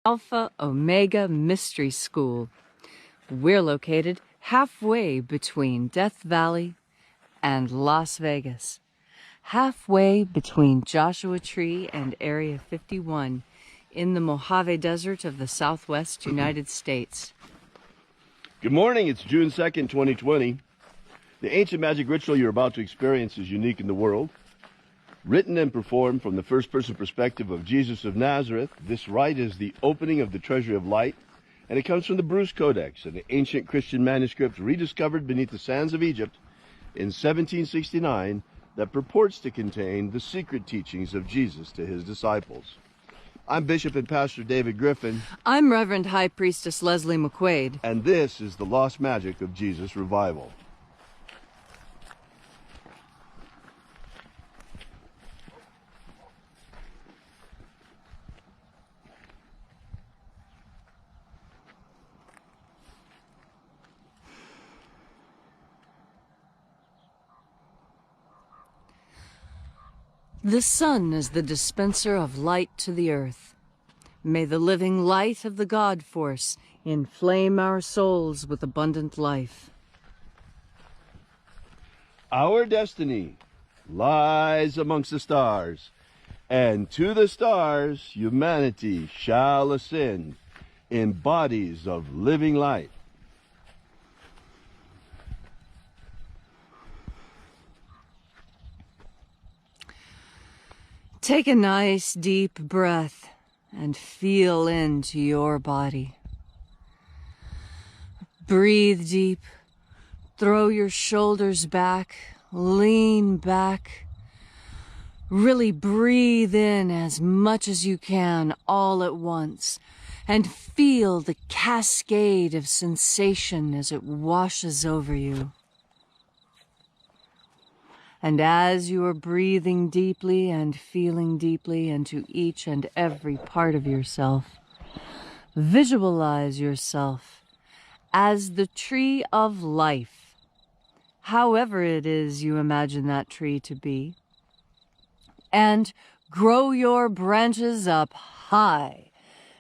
Alpha Ωmega Mystery School. We're located halfway between Death Valley and Las Vegas. Halfway between Joshua Tree and Area 51 in the Mojave Desert of the Southwest United States. Good morning, it's June 2nd, 2020. The ancient magic ritual you're about to experience is unique in the world. Written and performed from the first-person perspective of Jesus of Nazareth, this rite is the opening of the Treasury of Light, and it comes from the Bruce Codex, an ancient Christian manuscript rediscovered beneath the sands of Egypt in 1769 that purports to contain the secret teachings of Jesus to his disciples. I'm Bishop and Pastor David Griffin. I'm Reverend High Priestess Leslie McQuade. And this is the Lost Magic of Jesus Revival. The sun is the dispenser of light to the earth. May the living light of the God Force inflame our souls with abundant life. Our destiny lies amongst the stars, and to the stars humanity shall ascend in bodies of living light. Take a nice deep breath and feel into your body. Breathe deep, throw your shoulders back, lean back. Really breathe in as much as you can all at once and feel the cascade of sensation as it washes over you. And as you are breathing deeply and feeling deeply into each and every part of yourself, visualize yourself as the tree of life, however it is you imagine that tree to be, and grow your branches up high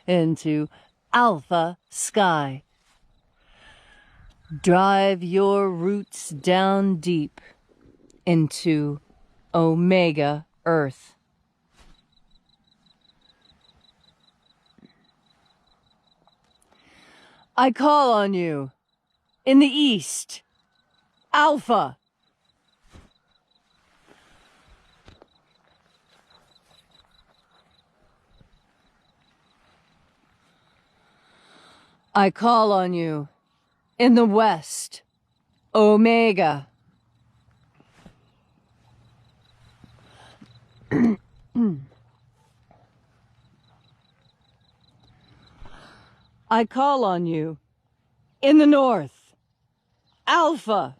into Alpha Sky. Drive your roots down deep into Omega Earth. I call on you in the east, Alpha. I call on you in the west, Omega. I call on you in the north, Alpha.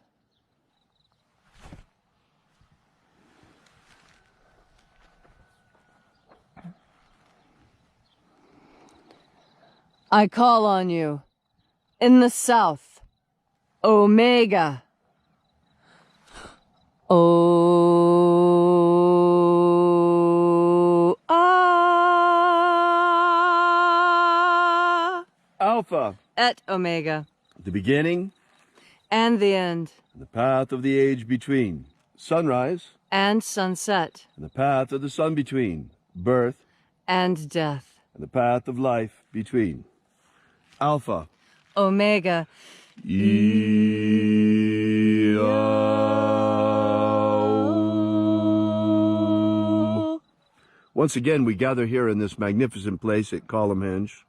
I call on you in the south, Omega. Alpha. Et Omega. The beginning. And the end. The path of the age between. Sunrise. And sunset. And the path of the sun between. Birth. And death. And the path of life between. Alpha. Omega. Once again, we gather here in this magnificent place at Columnhenge.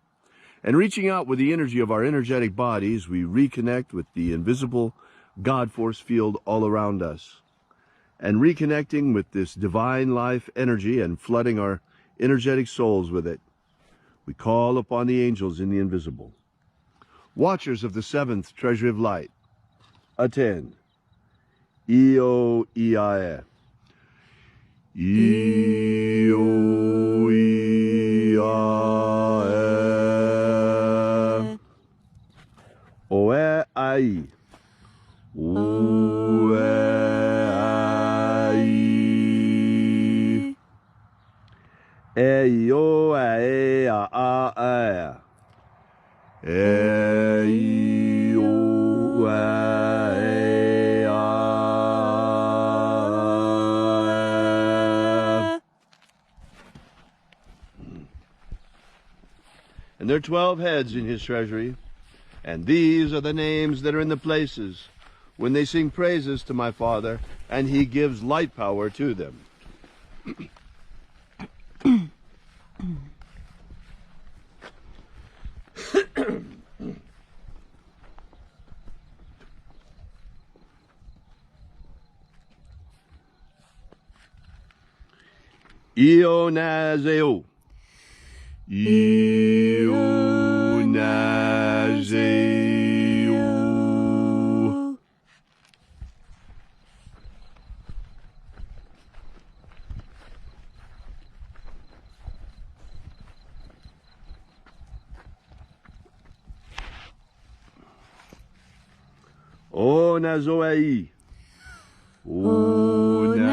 And reaching out with the energy of our energetic bodies, we reconnect with the invisible God force field all around us. And reconnecting with this divine life energy and flooding our energetic souls with it, we call upon the angels in the invisible. Watchers of the seventh Treasury of Light, attend. Io Iae. Io Iae. Oe ai. Oe ai. E io e a And there are 12 heads in his treasury, and these are the names that are in the places when they sing praises to my Father, and he gives light power to them. Ionazeo. Ionazeo. Onazoei. Onazoei.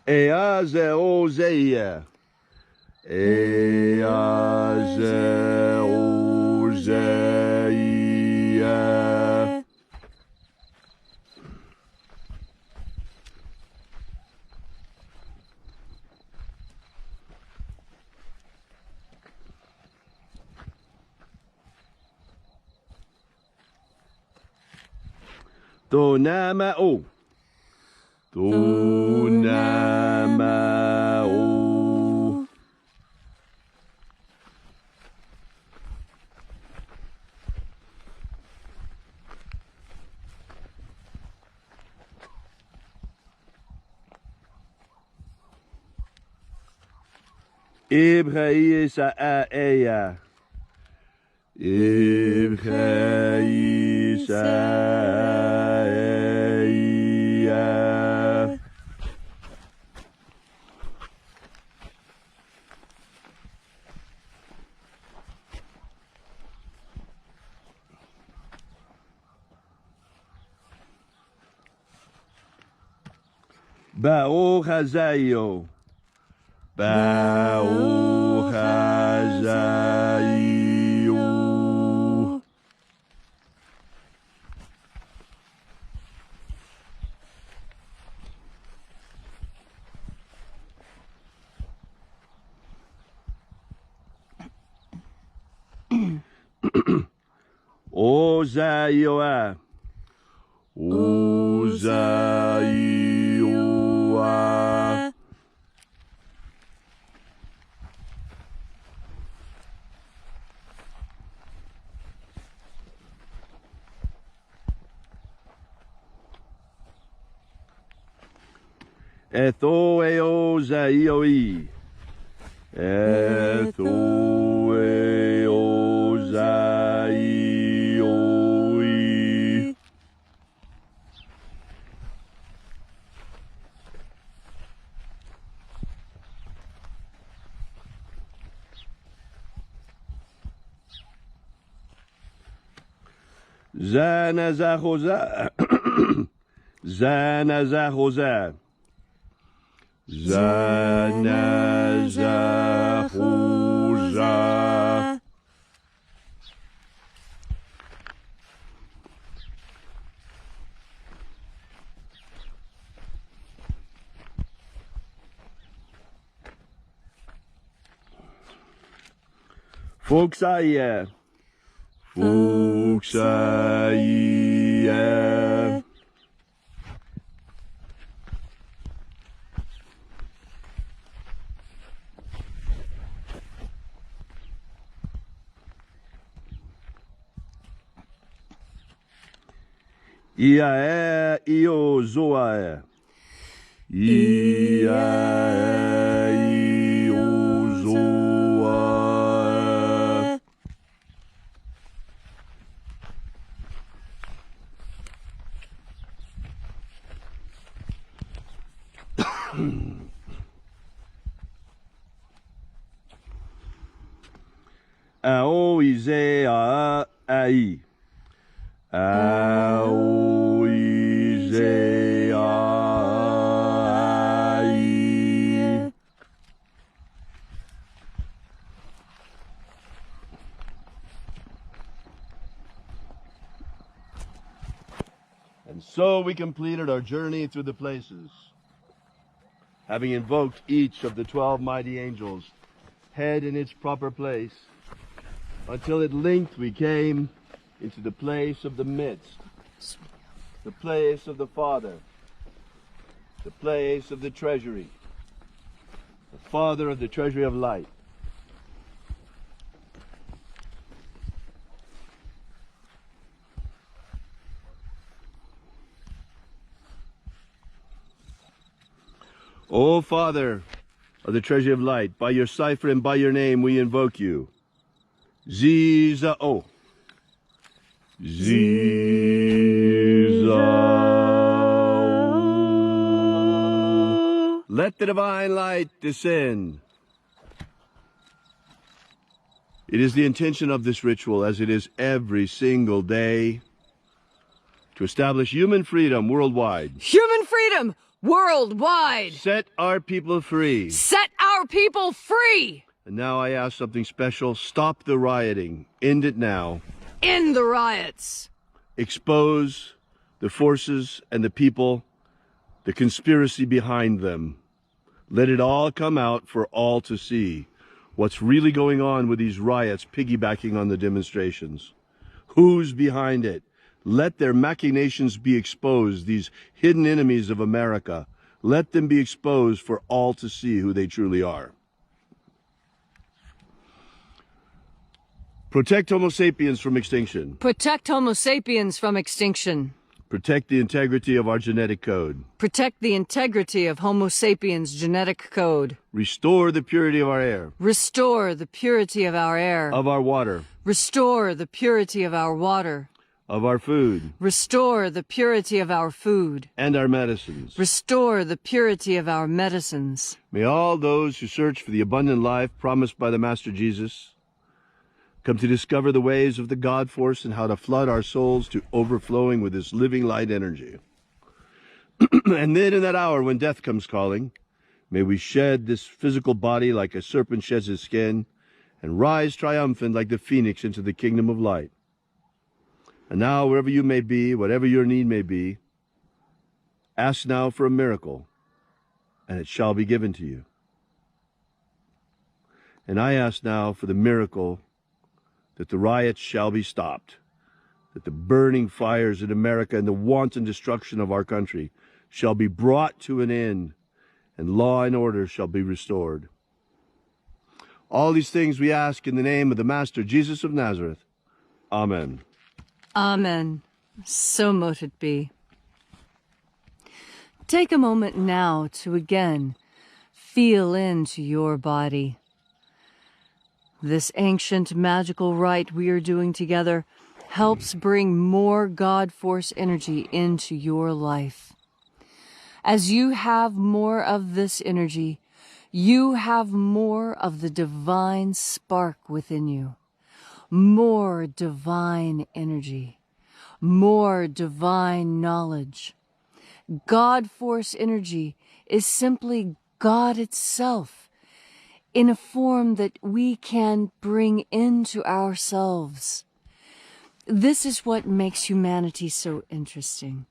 Eazeozeia. Eazeozeia. Tonamao. Tonamao. Ibraïsaea. Ibraïsaea. Baohazaio. Baohazaio. Ozaioa. Ozaioa. Ethoeozaioi. Ethoeozaioi. Zanazahoza. Zanazahoza. Zanazahoza. Fuxaia. Fuxaia. Iae iozoae. Iae iozoae. Aoizea ai. Aoizea ai. And so we completed our journey through the places, having invoked each of the 12 mighty angels, head in its proper place, until at length we came into the place of the midst, the place of the Father, the place of the Treasury, the Father of the Treasury of Light. O Father of the Treasury of Light, by your cipher and by your name we invoke you. Ziza-o. Ziza-o. Let the divine light descend. It is the intention of this ritual, as it is every single day, to establish human freedom worldwide. Human freedom worldwide! Set our people free. Set our people free! And now I ask something special. Stop the rioting. End it now. End the riots! Expose the forces and the people, the conspiracy behind them. Let it all come out for all to see. What's really going on with these riots piggybacking on the demonstrations? Who's behind it? Let their machinations be exposed, these hidden enemies of America. Let them be exposed for all to see who they truly are. Protect Homo sapiens from extinction. Protect Homo sapiens from extinction. Protect the integrity of our genetic code. Protect the integrity of Homo sapiens' genetic code. Restore the purity of our air. Restore the purity of our air. Of our water. Restore the purity of our water. Of our food. Restore the purity of our food. And our medicines. Restore the purity of our medicines. May all those who search for the abundant life promised by the Master Jesus come to discover the ways of the God force and how to flood our souls to overflowing with this living light energy. And then in that hour when death comes calling, may we shed this physical body like a serpent sheds his skin and rise triumphant like the phoenix into the kingdom of light. And now, wherever you may be, whatever your need may be, ask now for a miracle, and it shall be given to you. And I ask now for the miracle that the riots shall be stopped, that the burning fires in America and the wanton destruction of our country shall be brought to an end, and law and order shall be restored. All these things we ask in the name of the Master Jesus of Nazareth. Amen. Amen. So mote it be. Take a moment now to again feel into your body. This ancient magical rite we are doing together helps bring more God Force energy into your life. As you have more of this energy, you have more of the divine spark within you. More divine energy, more divine knowledge. God Force energy is simply God itself in a form that we can bring into ourselves. This is what makes humanity so interesting.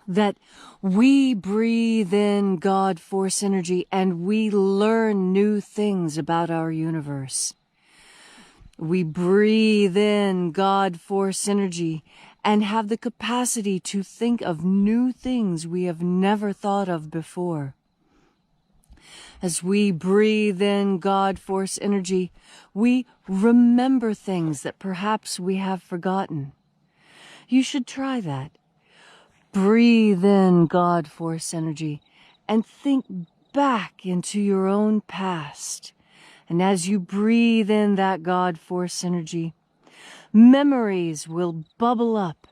That we breathe in God Force energy and we learn new things about our universe. We breathe in God Force energy and have the capacity to think of new things we have never thought of before. As we breathe in God Force energy, we remember things that perhaps we have forgotten. You should try that. Breathe in God Force energy and think back into your own past. And as you breathe in that God Force energy, memories will bubble up,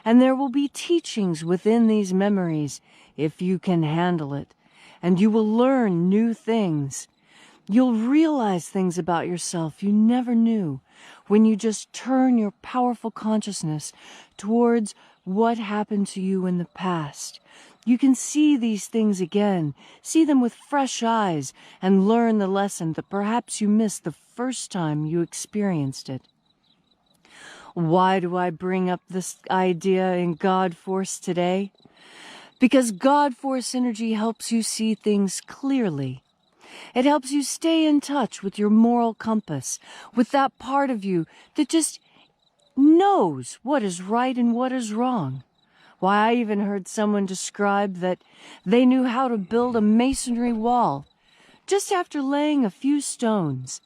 and there will be teachings within these memories if you can handle it, and you will learn new things. You'll realize things about yourself you never knew when you just turn your powerful consciousness towards what happened to you in the past. You can see these things again, see them with fresh eyes, and learn the lesson that perhaps you missed the first time you experienced it. Why do I bring up this idea in God Force today? Because God Force energy helps you see things clearly. It helps you stay in touch with your moral compass, with that part of you that just knows what is right and what is wrong. Why, I even heard someone describe that they knew how to build a masonry wall just after laying a few stones.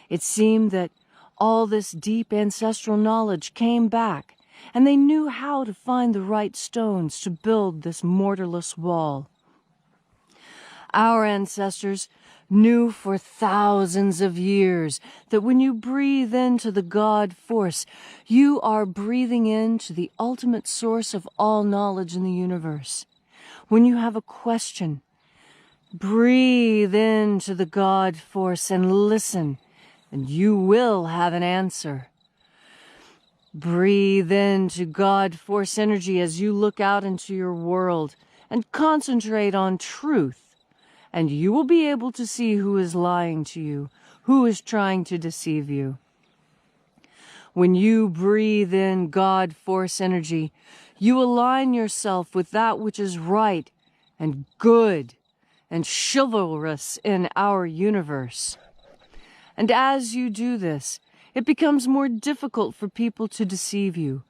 It seemed that all this deep ancestral knowledge came back, and they knew how to find the right stones to build this mortarless wall. Our ancestors knew for thousands of years that when you breathe into the God Force, you are breathing into the ultimate source of all knowledge in the universe. When you have a question, breathe into the God Force and listen, and you will have an answer. Breathe into God Force energy as you look out into your world and concentrate on truth. And you will be able to see who is lying to you, who is trying to deceive you. When you breathe in God Force energy, you align yourself with that which is right and good and chivalrous in our universe. And as you do this, it becomes more difficult for people to deceive you,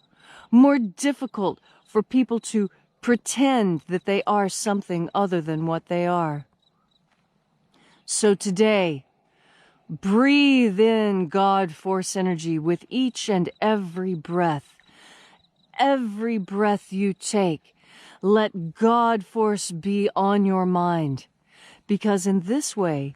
more difficult for people to pretend that they are something other than what they are. So today, breathe in God Force energy with each and every breath. Every breath you take, let God Force be on your mind, because in this way,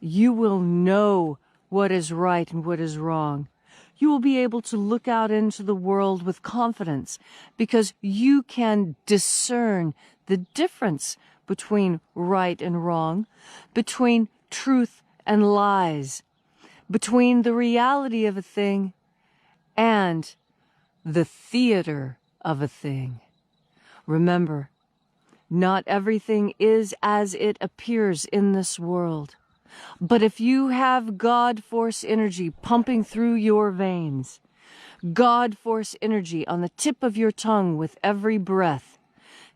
you will know what is right and what is wrong. You will be able to look out into the world with confidence, because you can discern the difference between right and wrong, between truth and lies, between the reality of a thing and the theater of a thing. Remember, not everything is as it appears in this world. But if you have God Force energy pumping through your veins, God Force energy on the tip of your tongue with every breath,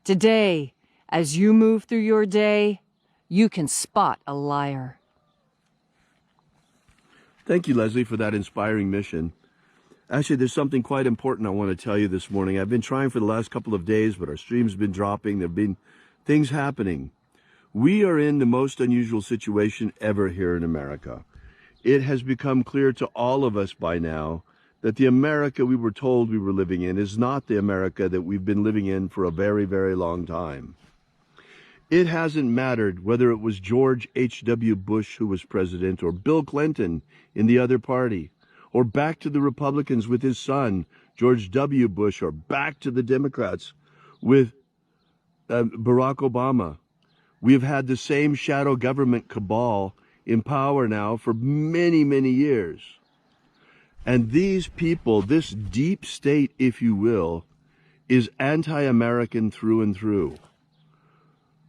today, as you move through your day, you can spot a liar. Thank you, Leslie, for that inspiring mission. Actually, there's something quite important I want to tell you this morning. I've been trying for the last couple of days, but our stream's been dropping. There have been things happening. We are in the most unusual situation ever here in America. It has become clear to all of us by now that the America we were told we were living in is not the America that we've been living in for a very, very long time. It hasn't mattered whether it was George H.W. Bush who was president, or Bill Clinton in the other party, or back to the Republicans with his son, George W. Bush, or back to the Democrats with Barack Obama. We have had the same shadow government cabal in power now for many, many years. And these people, this deep state, if you will, is anti-American through and through.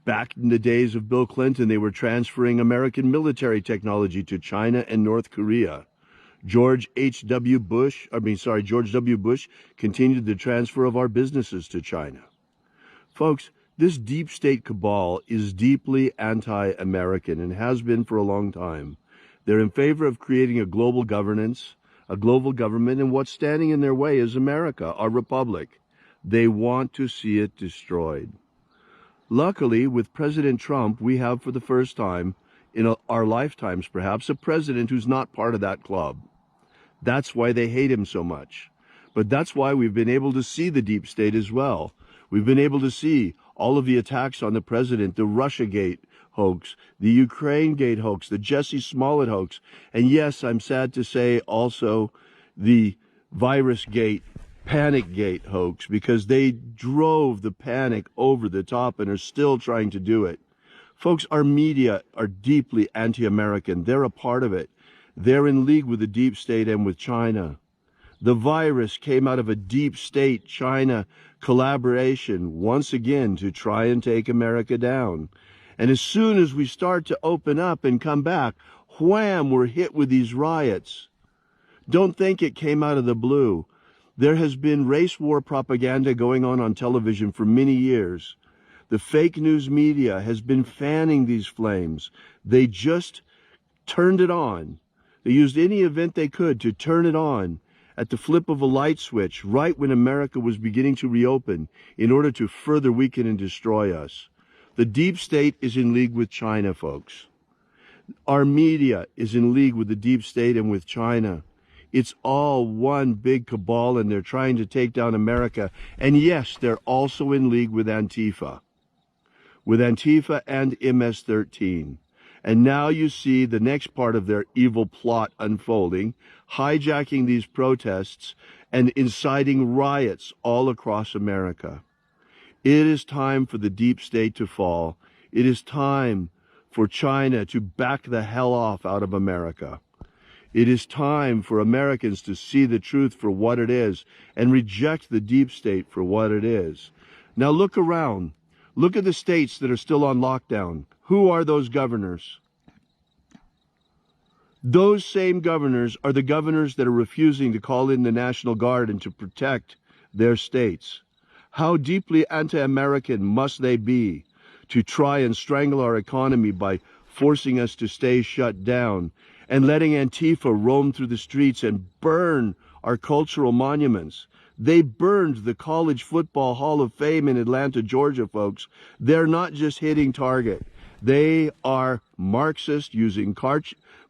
Back in the days of Bill Clinton, they were transferring American military technology to China and North Korea. George W. Bush continued the transfer of our businesses to China. Folks, this deep state cabal is deeply anti-American and has been for a long time. They're in favor of creating a global governance, a global government, and what's standing in their way is America, our republic. They want to see it destroyed. Luckily, with President Trump, we have for the first time in our lifetimes, perhaps, a president who's not part of that club. That's why they hate him so much. But that's why we've been able to see the deep state as well. We've been able to see all of the attacks on the president, the Russiagate hoax, the Ukraine-gate hoax, the Jussie Smollett hoax, and yes, I'm sad to say also the Virusgate, Panicgate hoax, because they drove the panic over the top and are still trying to do it. Folks, our media are deeply anti-American. They're a part of it. They're in league with the deep state and with China. The virus came out of a deep state China collaboration once again to try and take America down. And as soon as we start to open up and come back, wham, we're hit with these riots. Don't think it came out of the blue. There has been race war propaganda going on television for many years. The fake news media has been fanning these flames. They just turned it on. They used any event they could to turn it on at the flip of a light switch right when America was beginning to reopen in order to further weaken and destroy us. The deep state is in league with China, folks. Our media is in league with the deep state and with China. It's all one big cabal, and they're trying to take down America. And yes, they're also in league with Antifa and MS-13. And now you see the next part of their evil plot unfolding, hijacking these protests and inciting riots all across America. It is time for the deep state to fall. It is time for China to back the hell off out of America. It is time for Americans to see the truth for what it is and reject the deep state for what it is. Now look around. Look at the states that are still on lockdown. Who are those governors? Those same governors are the governors that are refusing to call in the National Guard and to protect their states. How deeply anti-American must they be to try and strangle our economy by forcing us to stay shut down and letting Antifa roam through the streets and burn our cultural monuments? They burned the College Football Hall of Fame in Atlanta, Georgia, folks. They're not just hitting target. They are Marxist, using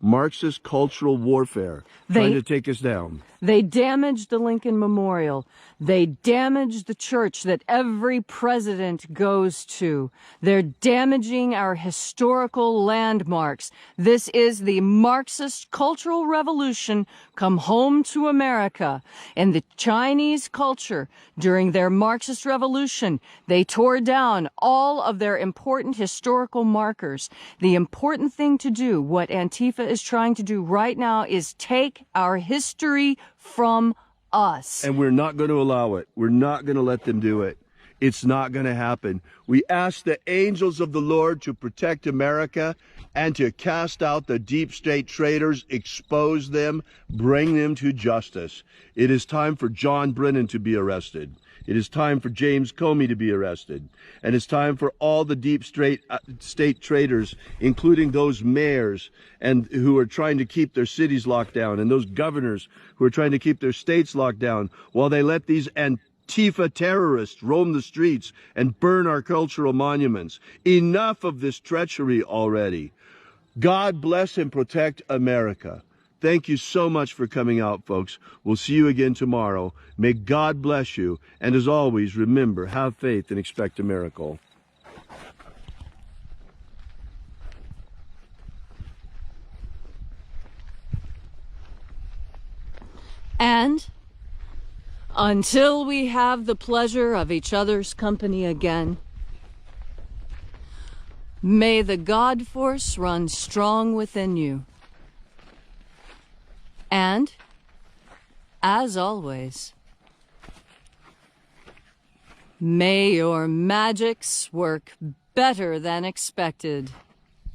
Marxist cultural warfare, trying to take us down. They damaged the Lincoln Memorial. They damaged the church that every president goes to. They're damaging our historical landmarks. This is the Marxist cultural revolution come home to America. And the Chinese culture, during their Marxist revolution, they tore down all of their important historical markers. The important thing to do, what Antifa is trying to do right now, is take our history from us. And we're not going to allow it. We're not going to let them do it. It's not going to happen. We ask the angels of the Lord to protect America and to cast out the deep state traitors, expose them, bring them to justice. It is time for John Brennan to be arrested. It is time for James Comey to be arrested. And it's time for all the deep state traitors, including those mayors and who are trying to keep their cities locked down, and those governors who are trying to keep their states locked down while they let these Antifa terrorists roam the streets and burn our cultural monuments. Enough of this treachery already. God bless and protect America. Thank you so much for coming out, folks. We'll see you again tomorrow. May God bless you. And as always, remember, have faith and expect a miracle. And until we have the pleasure of each other's company again, may the God force run strong within you. And, as always, may your magics work better than expected.